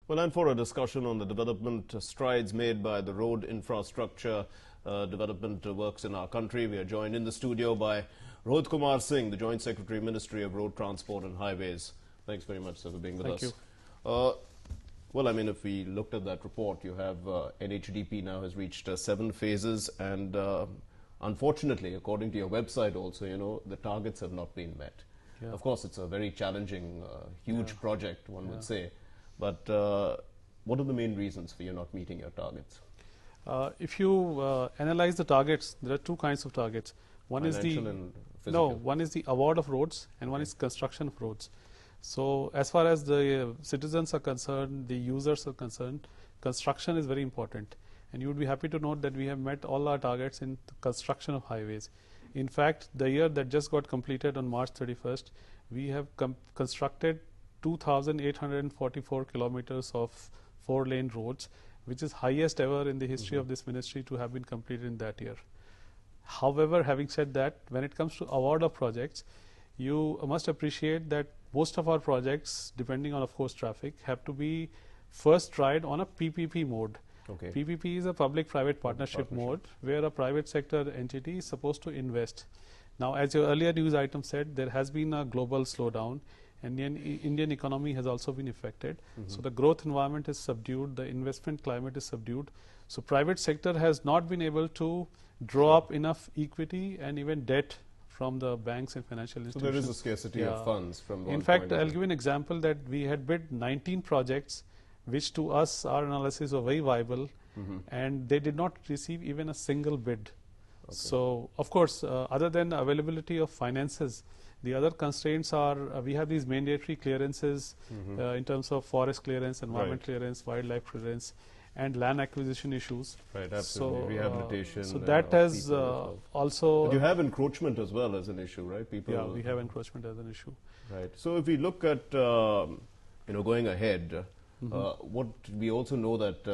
Well, and for a discussion on the development strides made by the road infrastructure development works in our country, we are joined in the studio by Rohit Kumar Singh, the Joint Secretary, Ministry of Road Transport and Highways. Thanks very much, sir, for being with us. Thank you. Well, I mean, if we looked at that report, you have NHDP now has reached 7 phases, and unfortunately, according to your website also, you know, the targets have not been met. Yeah. Of course, it's a very challenging, huge project, one would say. But what are the main reasons for you not meeting your targets? If you analyze the targets, there are two kinds of targets. One is the and physical. one is the award of roads, and one is construction of roads. So, as far as the citizens are concerned, the users are concerned, construction is very important. And you would be happy to note that we have met all our targets in the construction of highways. In fact, the year that just got completed on March 31st, we have constructed 2,844 kilometers of 4-lane roads, which is highest ever in the history of this ministry to have been completed in that year. However, having said that, when it comes to award of projects, you must appreciate that most of our projects, depending on, of course, traffic, have to be first tried on a PPP mode. Okay. PPP is a public-private partnership mode, where a private sector entity is supposed to invest. Now, as your earlier news item said, there has been a global slowdown, and the Indian economy has also been affected. So, the growth environment is subdued, the investment climate is subdued. So, private sector has not been able to draw up enough equity and even debt from the banks and financial institutions. So, there is a scarcity of funds from one In fact, point of I'll view. give you an example that we had bid 19 projects, which to us, our analysis were very viable, and they did not receive even a single bid. So, of course, other than the availability of finances, the other constraints are we have these mandatory clearances in terms of forest clearance, environment clearance, wildlife clearance, and land acquisition issues. Right, absolutely. So, rehabilitation. so that has people as well. also. But you have encroachment as well as an issue, right? People. Yeah, we have encroachment as an issue. Right. So if we look at you know, going ahead, what we also know that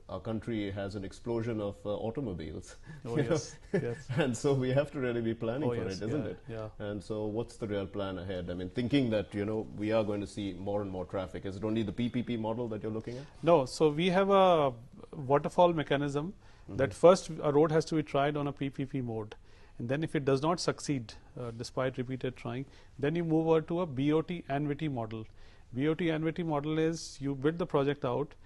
our country has an explosion of automobiles. Oh, you know? yes, yes. And so we have to really be planning Oh, for yes, it, isn't yeah, it? yeah. And so what's the real plan ahead? I mean, thinking that, you know, we are going to see more and more traffic. Is it only the PPP model that you're looking at? No, so we have a waterfall mechanism that first a road has to be tried on a PPP mode, and then if it does not succeed despite repeated trying, then you move over to a BOT annuity model. BOT annuity model is you bid the project out,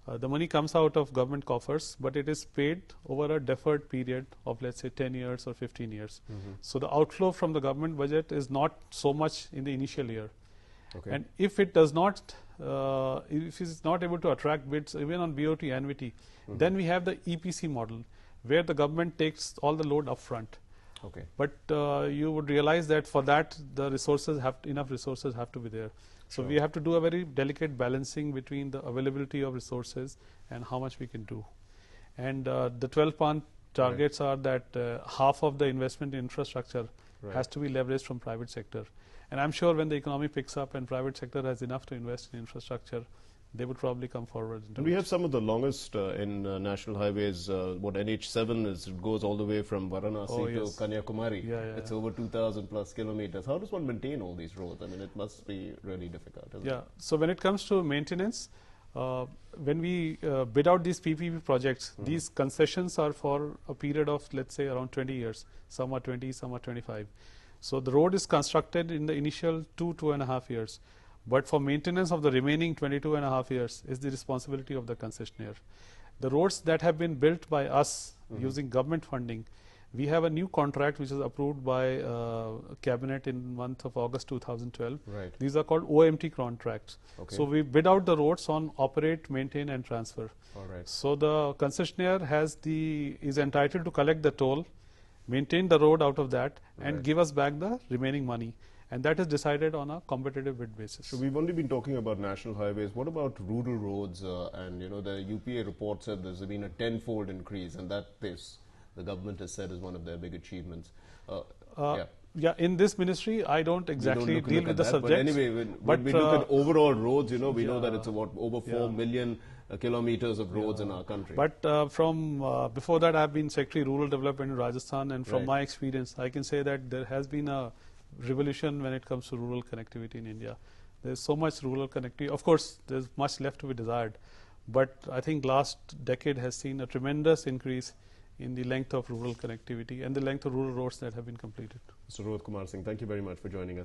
the money comes out of government coffers, but it is paid over a deferred period of, let's say, 10 years or 15 years. So, the outflow from the government budget is not so much in the initial year. Okay. And if it does not, if it is not able to attract bids even on BOT annuity, then we have the EPC model, where the government takes all the load upfront. Okay. But you would realize that for that, the resources enough resources have to be there. So, we have to do a very delicate balancing between the availability of resources and how much we can do. And the 12-point targets are that half of the investment in infrastructure has to be leveraged from private sector. And I'm sure when the economy picks up and private sector has enough to invest in infrastructure, they would probably come forward. And we have some of the longest in national highways. What NH7 is, it goes all the way from Varanasi to Kanyakumari. It's over 2,000 plus kilometers. How does one maintain all these roads? I mean, it must be really difficult. Isn't it? So when it comes to maintenance, when we bid out these PPP projects, these concessions are for a period of, let's say, around 20 years. Some are 20, some are 25. So the road is constructed in the initial 2.5 years. But for maintenance of the remaining 22.5 years is the responsibility of the concessionaire. The roads that have been built by us using government funding, we have a new contract which is approved by Cabinet in month of August 2012. Right. These are called OMT contracts. Okay. So we bid out the roads on operate, maintain and transfer. All right. So the concessionaire is entitled to collect the toll, maintain the road out of that and give us back the remaining money. And that is decided on a competitive bid basis. So we've only been talking about national highways. What about rural roads? And you know, the UPA report said there's been a 10-fold increase, and that the government has said is one of their big achievements. In this ministry, I don't exactly deal with the subject. But anyway, when we look at overall roads, you know, we know that it's about over 4 million kilometers of roads in our country. But from before that, I've been Secretary Rural Development in Rajasthan, and from my experience, I can say that there has been a revolution when it comes to rural connectivity in India. There's so much rural connectivity. Of course, there's much left to be desired, but I think last decade has seen a tremendous increase in the length of rural connectivity and the length of rural roads that have been completed. Mr. Rohit Kumar Singh, thank you very much for joining us.